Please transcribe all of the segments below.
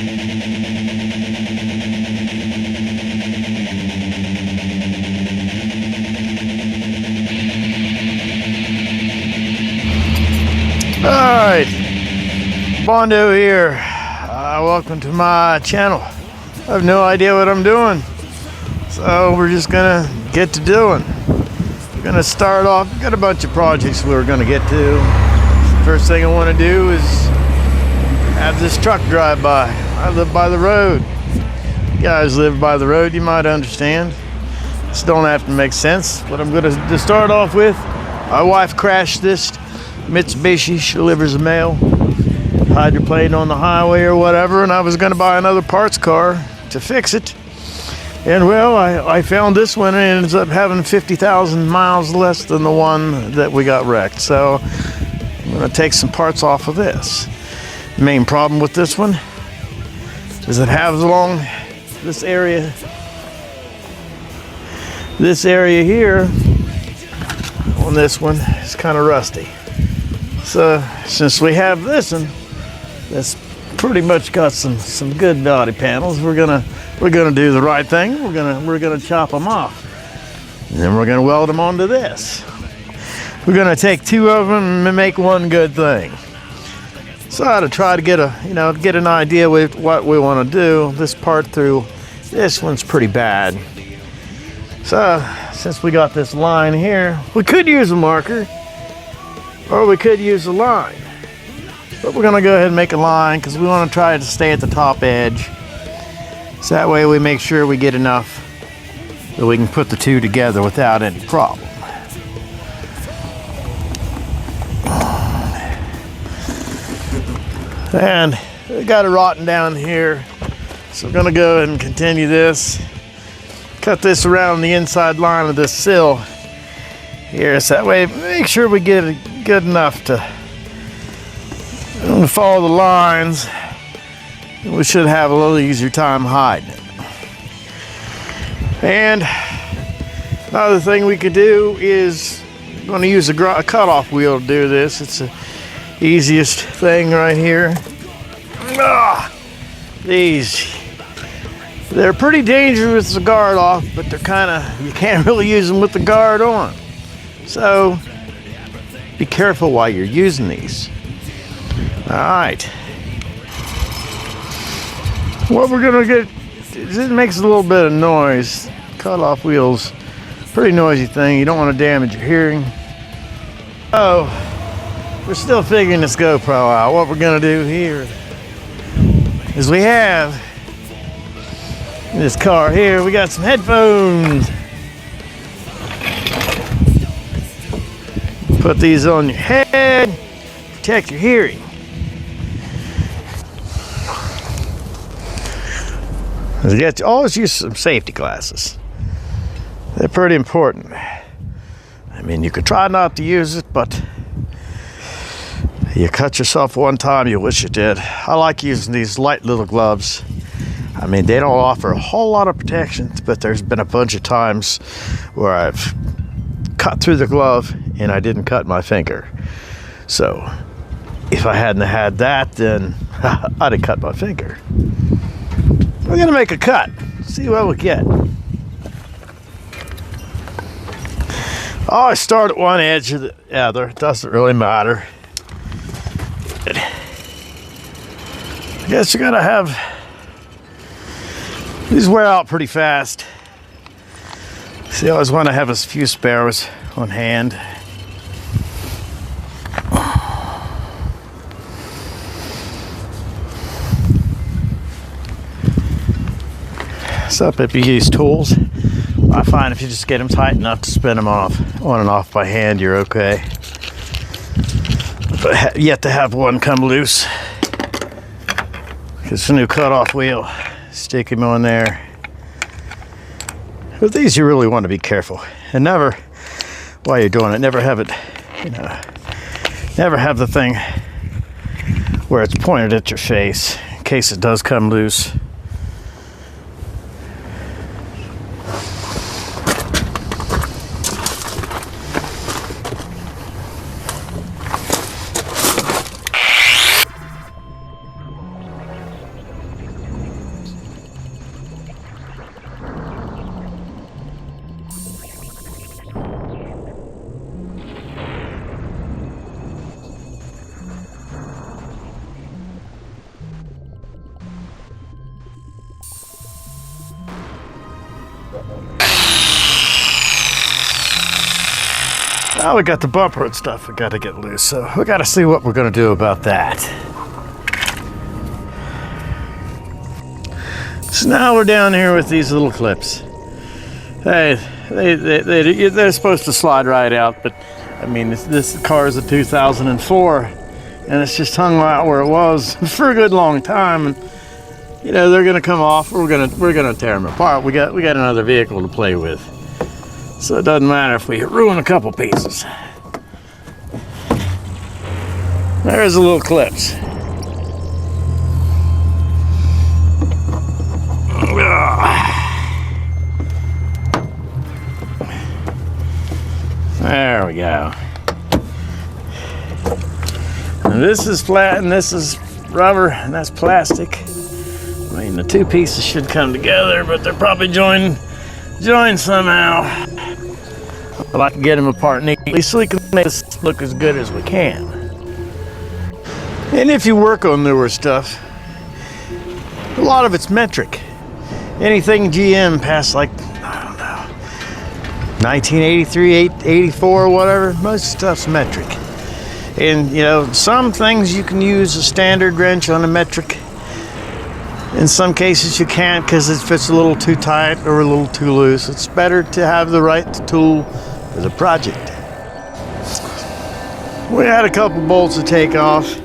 Alright, Bondo here. Welcome to my channel. I have no idea what I'm doing, so we're just gonna get to doing. We're gonna start off, we've got a bunch of projects we're gonna get to. First thing I want to do is have this truck drive by. I live by the road. You guys live by the road, you might understand. This don't have to make sense. What I'm gonna start off with, my wife crashed this Mitsubishi. She delivers a mail, hydroplane on the highway or whatever, and I was going to buy another parts car to fix it. And well, I found this one and it ends up having 50,000 miles less than the one that we got wrecked. So I'm going to take some parts off of this. The main problem with this one is it has along this area here on this one is kind of rusty. So since we have this one that's pretty much got some good body panels, we're gonna do the right thing. We're gonna chop them off, and then we're gonna weld them onto this. We're gonna take two of them and make one good thing. So I had to try to get an idea with what we want to do. This part through this one's pretty bad. So since we got this line here, we could use a marker. Or we could use a line, but we're gonna go ahead and make a line because we want to try to stay at the top edge. So that way we make sure we get enough that we can put the two together without any problem. And we got it rotten down here, so we're gonna go ahead and continue this. Cut this around the inside line of this sill here, so that way make sure we get it good enough to follow the lines. We should have a little easier time hiding it. And another thing we could do is I'm going to use a cutoff wheel to do this. It's the easiest thing right here. They're pretty dangerous with the guard off, but you can't really use them with the guard on. So be careful while you're using these. All right. What we're gonna get is it makes a little bit of noise. Cut-off wheels, pretty noisy thing. You don't want to damage your hearing. Oh, we're still figuring this GoPro out. What we're gonna do here is we have in this car here, we got some headphones. Put these on your head, protect your hearing. Always use some safety glasses. They're pretty important. I mean, you could try not to use it, but you cut yourself one time, you wish you did. I like using these light little gloves. I mean, they don't offer a whole lot of protection, but there's been a bunch of times where I've cut through the glove and I didn't cut my finger. So if I hadn't had that, then I'd have cut my finger. We're gonna make a cut, see what we get. I start at one edge or the other, it doesn't really matter. I guess you gotta have, these wear out pretty fast. So you always want to have a few spares on hand. So if you use tools, I find if you just get them tight enough to spin them off, on and off by hand, you're okay. But yet to have one come loose. It's a new cutoff wheel. Stick him on there. With these, you really want to be careful, and never, while you're doing it, never have it, never have the thing where it's pointed at your face in case it does come loose. Now we got the bumper and stuff we got to get loose, so we got to see what we're going to do about that. So now we're down here with these little clips. Hey, they're supposed to slide right out, but I mean, this car is a 2004, and it's just hung out where it was for a good long time. And you know, they're gonna come off. We're gonna tear them apart. We got another vehicle to play with, so it doesn't matter if we ruin a couple pieces. There's the little clips. There we go. And this is flat and this is rubber and that's plastic. I mean, the two pieces should come together, but they're probably joined somehow. I'd like to get them apart neatly so we can make this look as good as we can. And if you work on newer stuff, a lot of it's metric. Anything GM past, like, I don't know, 1983, 84, whatever, most stuff's metric. And you know, some things you can use a standard wrench on a metric. In some cases you can't because it fits a little too tight or a little too loose. It's better to have the right tool for the project. We had a couple bolts to take off,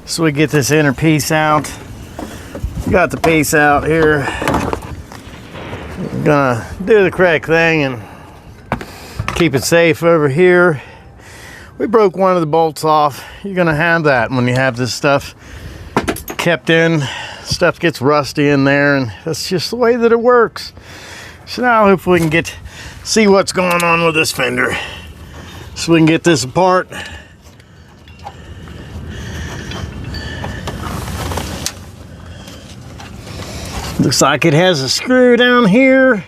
so we get this inner piece out. Got the piece out here. I'm gonna do the correct thing and keep it safe over here. We broke one of the bolts off. You're gonna have that when you have this stuff kept in. Stuff gets rusty in there, and that's just the way that it works. So now hopefully we can see what's going on with this fender, so we can get this apart. Looks like it has a screw down here.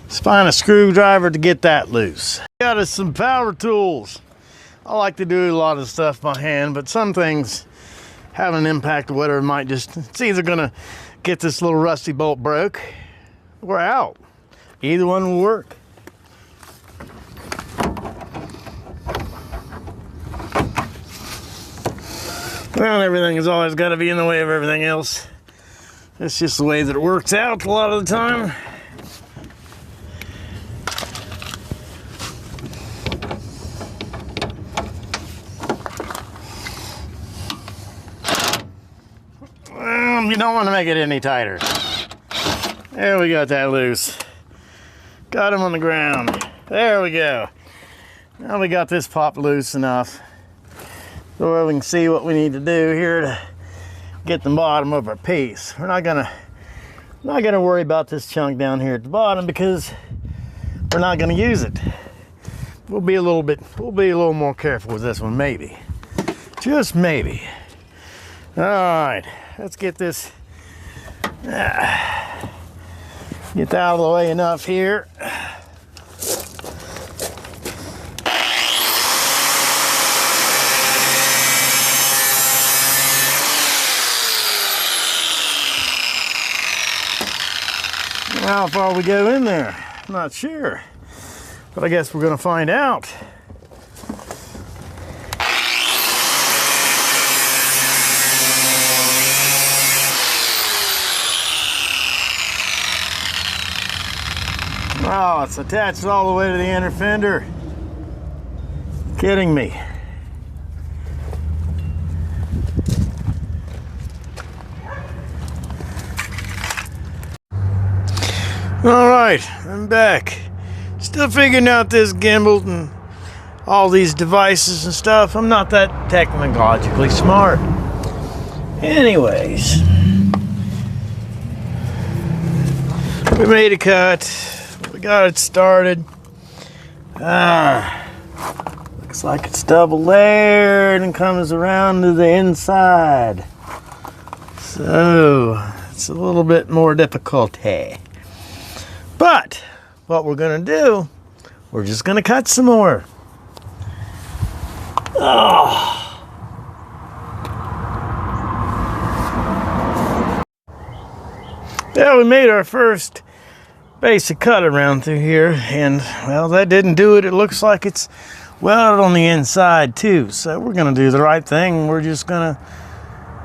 Let's find a screwdriver to get that loose. Got us some power tools. I like to do a lot of stuff by hand, but some things have an impact or whatever. Might just, it's either gonna get this little rusty bolt broke or out. Either one will work. Well, everything has always got to be in the way of everything else. That's just the way that it works out a lot of the time. Well, you don't want to make it any tighter. There, we got that loose. Got him on the ground. There we go. Now we got this popped loose enough so we can see what we need to do here to get the bottom of our piece. We're not gonna worry about this chunk down here at the bottom because we're not gonna use it. We'll be a little more careful with this one, maybe. Just maybe. All right, let's get this, get that out of the way enough here. How far we go in there, I'm not sure, but I guess we're gonna find out. Oh, it's attached all the way to the inner fender. Kidding me. All right, I'm back. Still figuring out this gimbal and all these devices and stuff. I'm not that technologically smart. Anyways, we made a cut. We got it started. Looks like it's double layered and comes around to the inside. So it's a little bit more difficulty. But what we're gonna do, we're just gonna cut some more. Oh. Yeah, we made our first basic cut around through here, and well, that didn't do it. It looks like it's welded on the inside too. So we're gonna do the right thing. We're just gonna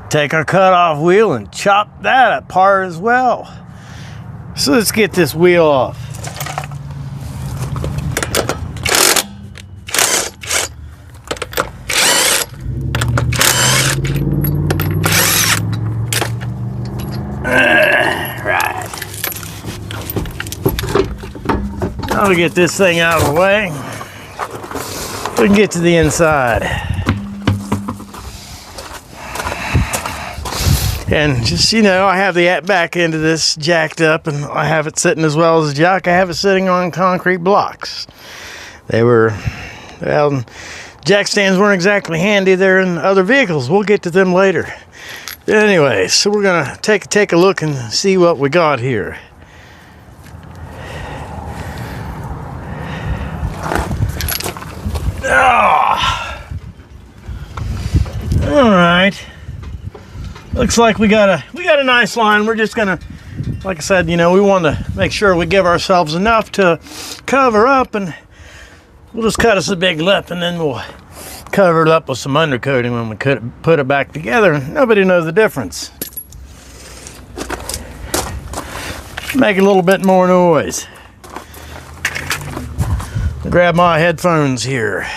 take our cutoff wheel and chop that apart as well. So let's get this wheel off. Right. I'll get this thing out of the way. We can get to the inside. And just, you know, I have the back end of this jacked up, and I have it sitting as well as a jack. I have it sitting on concrete blocks. They were, well, jack stands weren't exactly handy. They're in other vehicles. We'll get to them later. Anyway, so we're gonna take a look and see what we got here. Oh. All right. Looks like we got a nice line. We're just gonna, like I said, you know, we want to make sure we give ourselves enough to cover up, and we'll just cut us a big lip, and then we'll cover it up with some undercoating when we put it back together. Nobody knows the difference. Make a little bit more noise. Grab my headphones here.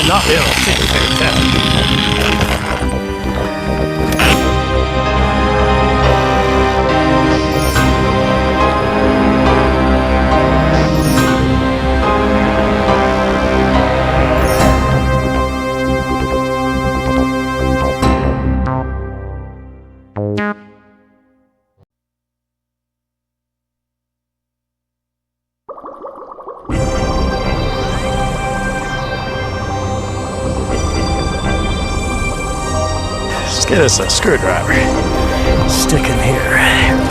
Not be able to see it. Get us a screwdriver. Stick in here. Here we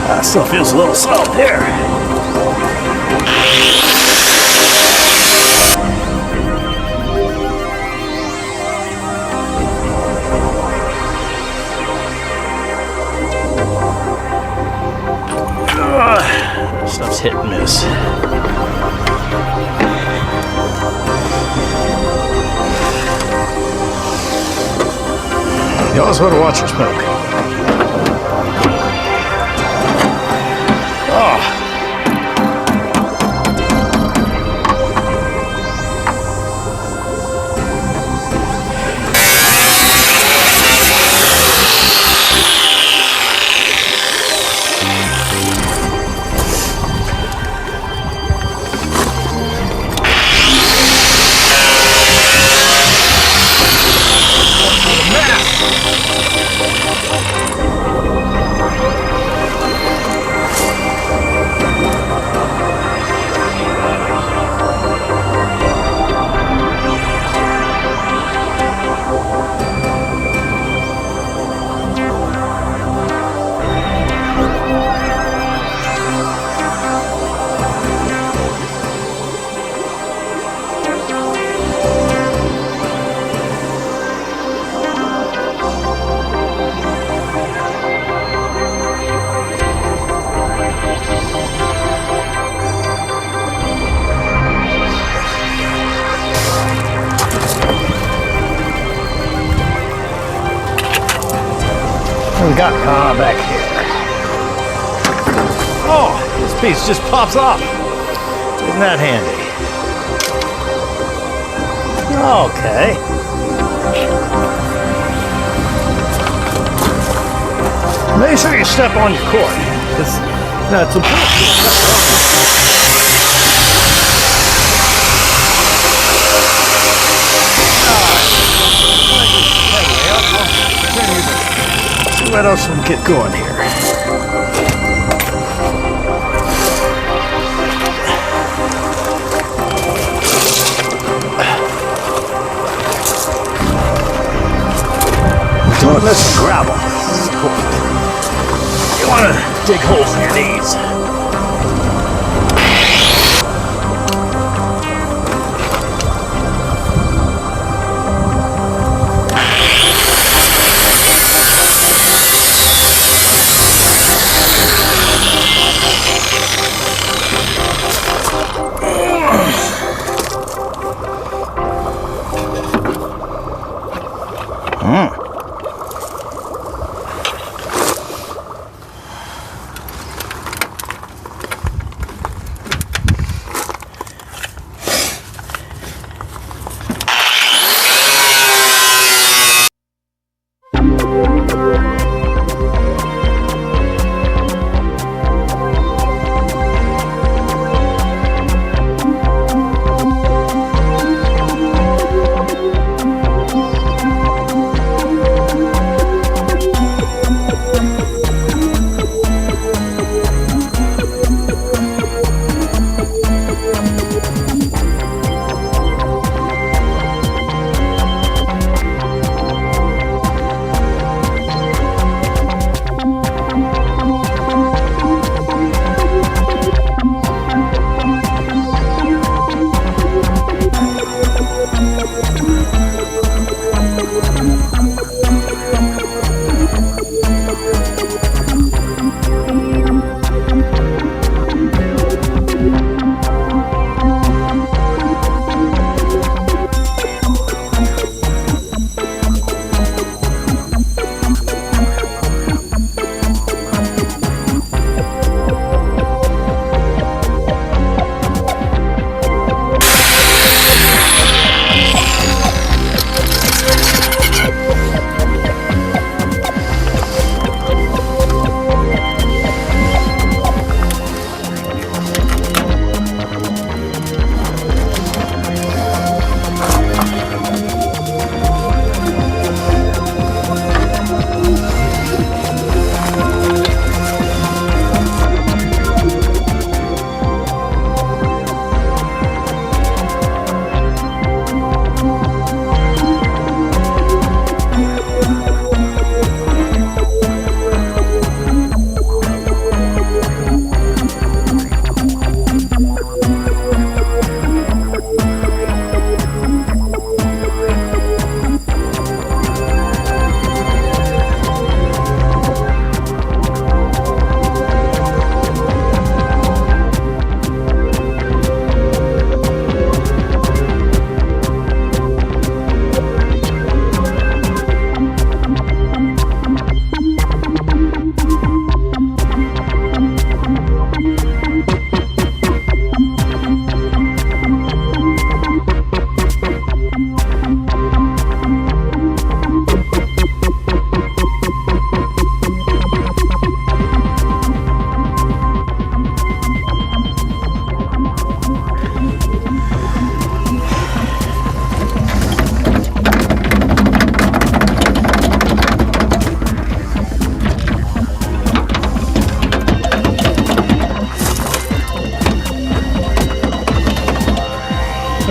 go. Still feels a little soft here. Stuff's hit and miss. You always want to watch your smoke. Oh. got back here? Oh, this piece just pops off. Isn't that handy? Okay. Make sure you step on your cord, because that's important. See what else we can get going here. Doing this with gravel. This is cool. You want to dig holes in your knees.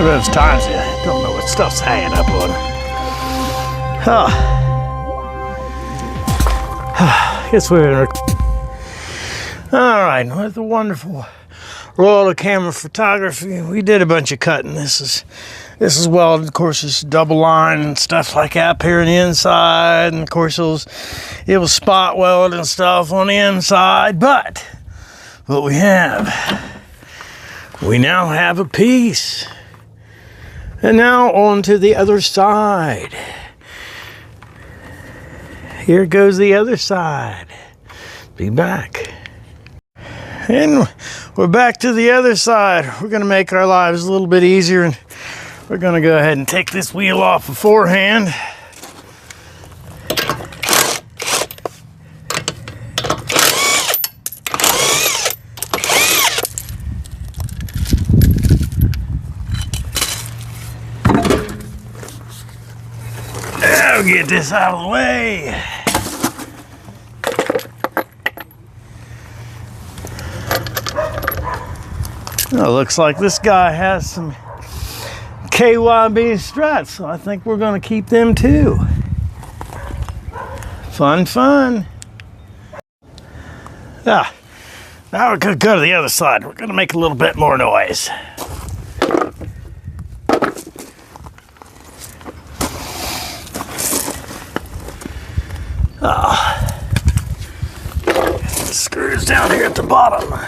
There's times you don't know what stuff's hanging up on. Guess we're all right. With the wonderful roll of camera photography, we did a bunch of cutting. This is welded. Of course, it's double line and stuff like that up here on the inside, and of course it was spot welded and stuff on the inside. But what we now have a piece. And now on to the other side. here goes the other side. Be back. And we're back to the other side. We're gonna make our lives a little bit easier, and we're gonna go ahead and take this wheel off beforehand. I'll get this out of the way. Well, looks like this guy has some KYB struts, so I think we're going to keep them too. Fun, fun. Now we're going to go to the other side. We're going to make a little bit more noise. The screws down here at the bottom.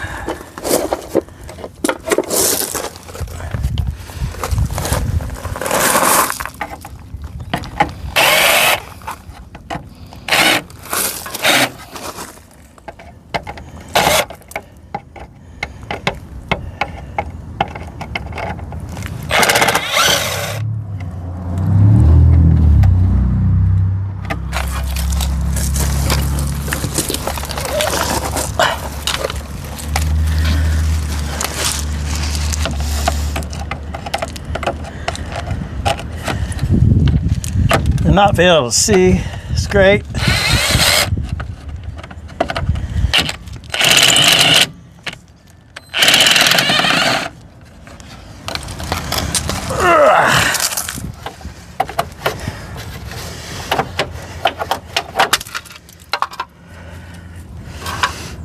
Not be able to see. It's great.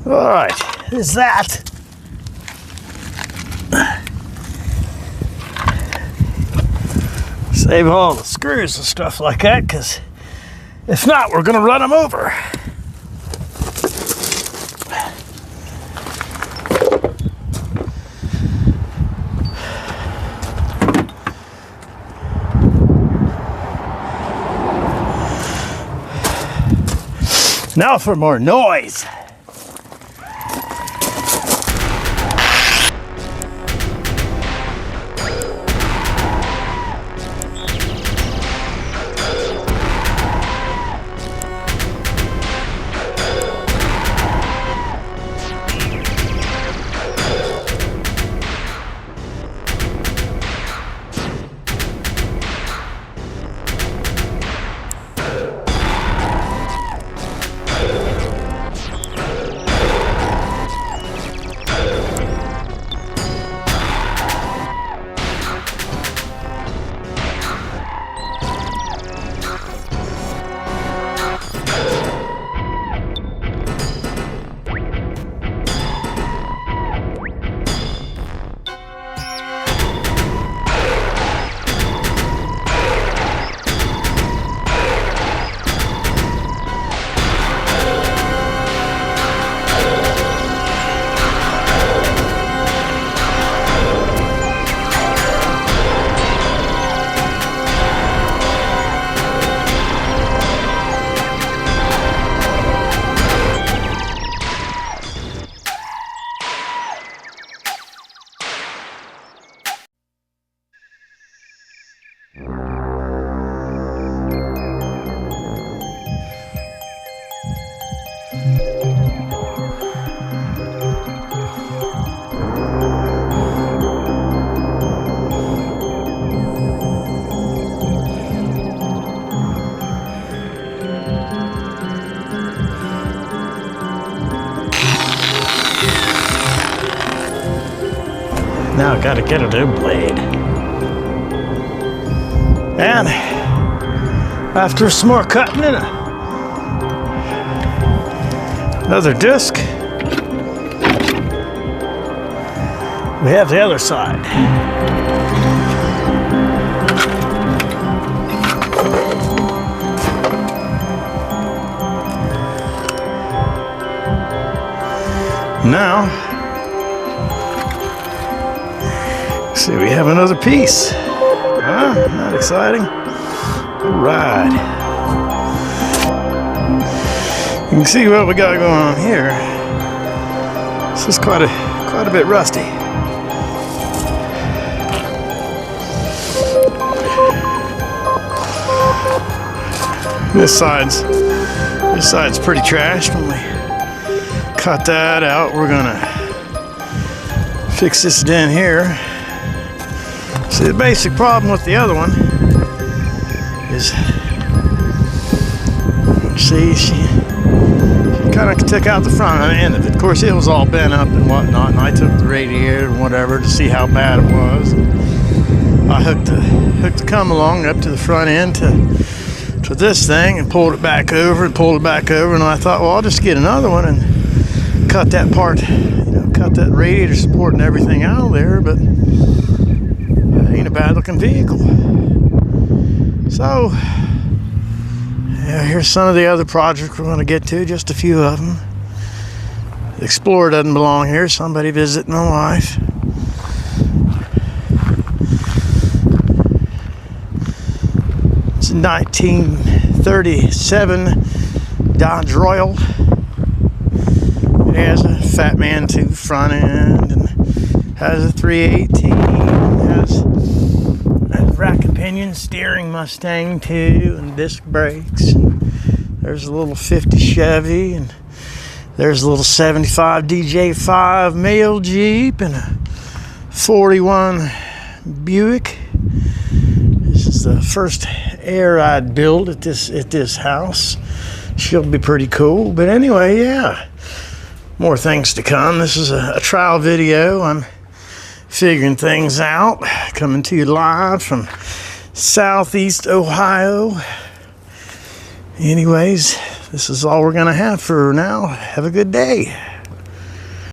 All right, is that? Save all the screws and stuff like that, because if not, we're going to run them over. Now for more noise. Now I gotta get a new blade. And after some more cutting and another disc, we have the other side. Now, see, we have another piece. Huh? Not exciting? All right. You can see what we got going on here. This is quite a bit rusty. This side's pretty trashed. When we cut that out, we're gonna fix this dent here. See, the basic problem with the other one is, see, she kind of took out the front end of it. Of course, it was all bent up and whatnot, and I took the radiator and whatever to see how bad it was. I hooked the come along up to the front end to this thing and pulled it back over, and I thought, well, I'll just get another one and cut that part, cut that radiator support and everything out of there. But it ain't a bad looking vehicle. So yeah, here's some of the other projects we're going to get to, just a few of them. The Explorer doesn't belong here. Somebody visiting my wife. It's a 1937 Dodge Royal. It has a Fat Man 2 front end and has a 318. Has a rack and pinion steering Mustang 2 and disc brakes. And there's a little 50 Chevy, and there's a little 75 DJ5 male Jeep and a 41 Buick. This is the first Air I'd build at this house. She'll be pretty cool. But anyway, yeah, more things to come. This is a trial video. I'm figuring things out, coming to you live from Southeast Ohio. Anyways, this is all we're gonna have for now. Have a good day.